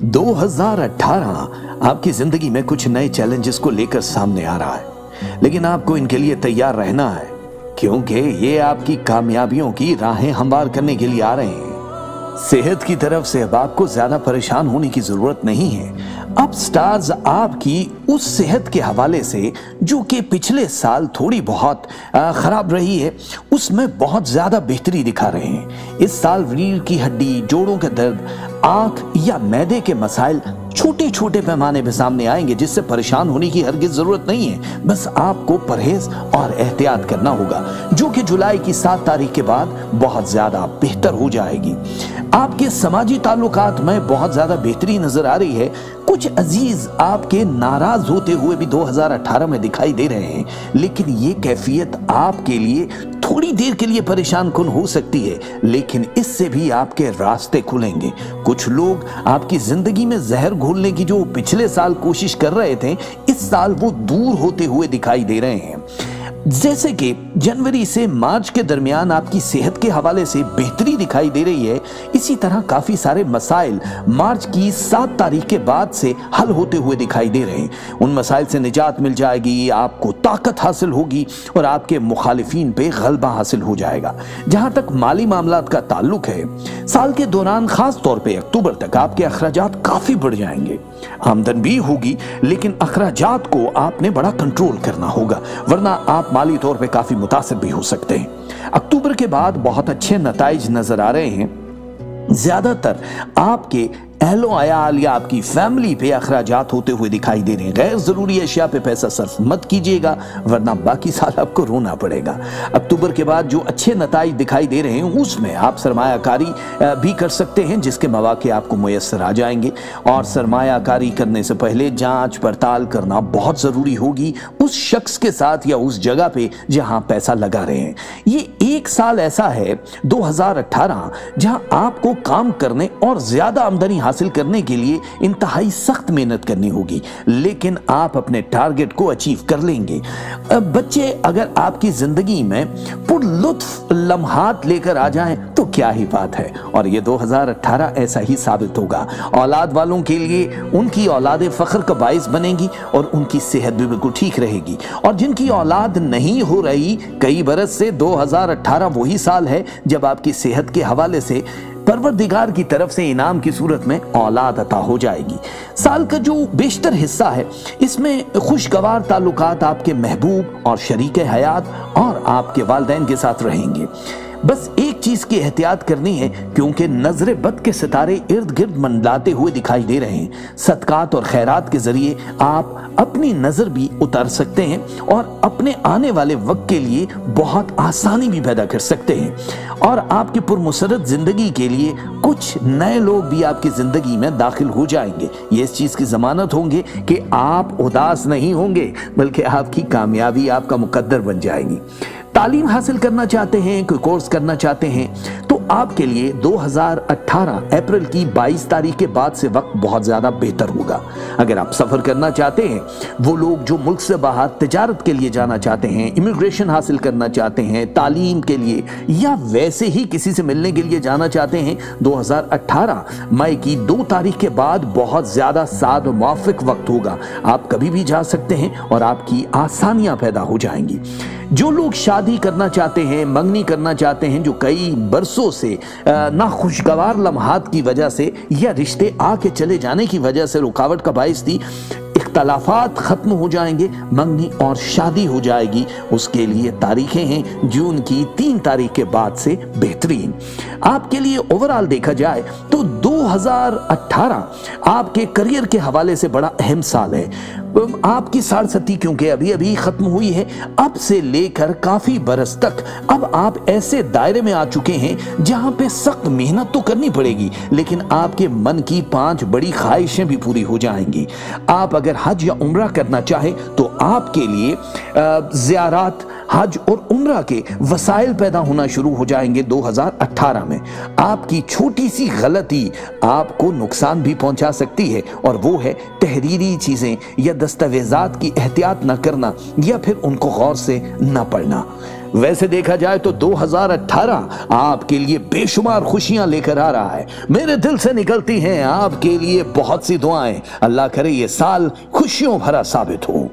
2018 आपकी जिंदगी में कुछ नए चैलेंजेस को लेकर सामने आ रहा है, लेकिन आपको इनके लिए तैयार रहना है क्योंकि ये आपकी कामयाबियों की राहें हमवार करने के लिए आ रहे हैं। सेहत की तरफ से अब आपको ज्यादा परेशान होने की जरूरत नहीं है। अब स्टार्स आपकी उस सेहत के हवाले से जो कि पिछले साल थोड़ी बहुत खराब रही है, उसमें बहुत ज्यादा बेहतरी दिखा रहे हैं। इस साल रीढ़ की हड्डी, जोड़ों का दर्द, आंख या मैदे के मसाइल छोटे छोटे पैमाने पे सामने आएंगे, जिससे परेशान होने की हरगिज जरूरत नहीं है। बस आपको परहेज और एहतियात करना होगा, जो कि जुलाई की 7 तारीख के बाद बहुत ज्यादा बेहतर हो जाएगी। आपके समाजी ताल्लुकात में बहुत ज्यादा बेहतरी नजर आ रही है। कुछ अजीज आपके नाराज होते हुए भी 2018 में दिखाई दे रहे हैं, लेकिन ये कैफियत आपके लिए थोड़ी देर के लिए परेशान कुन हो सकती है, लेकिन इससे भी आपके रास्ते खुलेंगे। कुछ लोग आपकी जिंदगी में जहर घोलने की जो पिछले साल कोशिश कर रहे थे, इस साल वो दूर होते हुए दिखाई दे रहे हैं। जैसे कि जनवरी से मार्च के दरमियान आपकी सेहत के हवाले से बेहतरी दिखाई दे रही है, इसी तरह काफी सारे मसाइल मार्च की 7 तारीख के बाद से हल होते हुए दिखाई दे रहे हैं। उन मसाइल से निजात मिल जाएगी, आपको ताकत हासिल होगी और आपके मुखालिफिन पे गलबा हासिल हो जाएगा। जहां तक माली मामलात का ताल्लुक है, साल के दौरान खास तौर पे अक्टूबर तक आपके अखराजात काफी बढ़ जाएंगे। आमदन भी होगी, लेकिन अखराजात को आपने बड़ा कंट्रोल करना होगा, वरना आप माली तौर पे काफी मुतासिर भी हो सकते हैं। अक्टूबर के बाद बहुत अच्छे नताइज नजर आ रहे हैं। ज्यादातर आपके अहलो अयाल या आपकी फैमिली पे अखराजात होते हुए दिखाई दे रहे हैं। गैर जरूरी अशिया पे पैसा सर्फ मत कीजिएगा, वरना बाकी साल आपको रोना पड़ेगा। अक्टूबर के बाद जो अच्छे नताइज दिखाई दे रहे हैं, उसमें आप सरमायाकारी भी कर सकते हैं, जिसके मौके आपको मुयस्सर आ जाएंगे। और सरमायाकारी करने से पहले जांच पड़ताल करना बहुत जरूरी होगी उस शख्स के साथ या उस जगह पे जहां पैसा लगा रहे हैं। ये एक साल ऐसा है 2018 जहां आपको काम करने और ज्यादा आमदनी हासिल करने के लिए इंतहाई सख्त मेहनत करनी होगी, लेकिन आप अपने टारगेट को अचीव कर लेंगे। बच्चे अगर आपकी जिंदगी में पुरलुत्फ लम्हात लेकर आ जाएं तो क्या ही बात है, और ये 2018 ऐसा ही साबित होगा। औलाद वालों के लिए उनकी औलादें फख्र का बाइस बनेंगी और उनकी सेहत भी बिल्कुल ठीक रहेगी। और जिनकी औलाद नहीं हो रही, कई बरस से 2018 वही साल है जब आपकी सेहत के हवाले से परवरदिगार की तरफ से इनाम की सूरत में औलाद अता हो जाएगी। साल का जो बेशतर हिस्सा है, इसमें खुशगवार ताल्लुकात आपके महबूब और शरीक हयात और आपके वालिदैन के साथ रहेंगे। बस एक चीज की एहतियात करनी है, क्योंकि नजरे बद के सितारे इर्द गिर्द मंडलाते हुए दिखाई दे रहे हैं। सदकात और खैरात के जरिए आप अपनी नजर भी उतार सकते हैं और अपने आने वाले वक्त के लिए बहुत आसानी भी पैदा कर सकते हैं। और आपकी पुरमुसरत जिंदगी के लिए कुछ नए लोग भी आपकी जिंदगी में दाखिल हो जाएंगे। ये इस चीज की जमानत होंगे कि आप उदास नहीं होंगे, बल्कि आपकी कामयाबी आपका मुकद्दर बन जाएगी। तालीम हासिल करना चाहते हैं, कोई कोर्स करना चाहते हैं, तो आपके लिए 2018 अप्रैल की 22 तारीख के बाद से वक्त बहुत ज्यादा बेहतर होगा। अगर आप सफर करना चाहते हैं, वो लोग जो मुल्क से बाहर तिजारत के लिए जाना चाहते हैं, इमिग्रेशन हासिल करना चाहते हैं, तालीम के लिए या वैसे ही किसी से मिलने के लिए जाना चाहते हैं, 2018 मई की 2 तारीख के बाद बहुत ज्यादा साद और मुवाफिक वक्त होगा। आप कभी भी जा सकते हैं और आपकी आसानियां पैदा हो जाएंगी। जो लोग शादी करना चाहते हैं, मंगनी करना चाहते हैं, जो कई बरसों से नाखुशगवार लम्हात की वजह से या रिश्ते आके चले जाने की वजह से रुकावट का बाइस थी, इख्तलाफात खत्म हो जाएंगे, मंगनी और शादी हो जाएगी। उसके लिए तारीखें हैं जून की 3 तारीख के बाद से बेहतरीन। आपके लिए ओवरऑल देखा जाए तो 2018 आपके करियर के हवाले से बड़ा अहम साल है। आपकी 67 क्योंकि अभी अभी खत्म हुई है, अब से लेकर काफी बरस तक अब आप ऐसे दायरे में आ चुके हैं जहां पे सख्त मेहनत तो करनी पड़ेगी, लेकिन आपके मन की 5 बड़ी ख्वाहिशें भी पूरी हो जाएंगी। आप अगर हज या उम्रा करना चाहे तो आपके लिए ज़ियारत, हज और उम्रा के वसाइल पैदा होना शुरू हो जाएंगे 2018 में। आपकी छोटी सी गलती आपको नुकसान भी पहुंचा सकती है, और वो है तहरीरी चीजें या दस्तावेजात की एहतियात न करना या फिर उनको गौर से न पढ़ना। वैसे देखा जाए तो 2018 आपके लिए बेशुमार खुशियां लेकर आ रहा है। मेरे दिल से निकलती हैं आपके लिए बहुत सी दुआएं। अल्लाह करे ये साल खुशियों भरा साबित हो।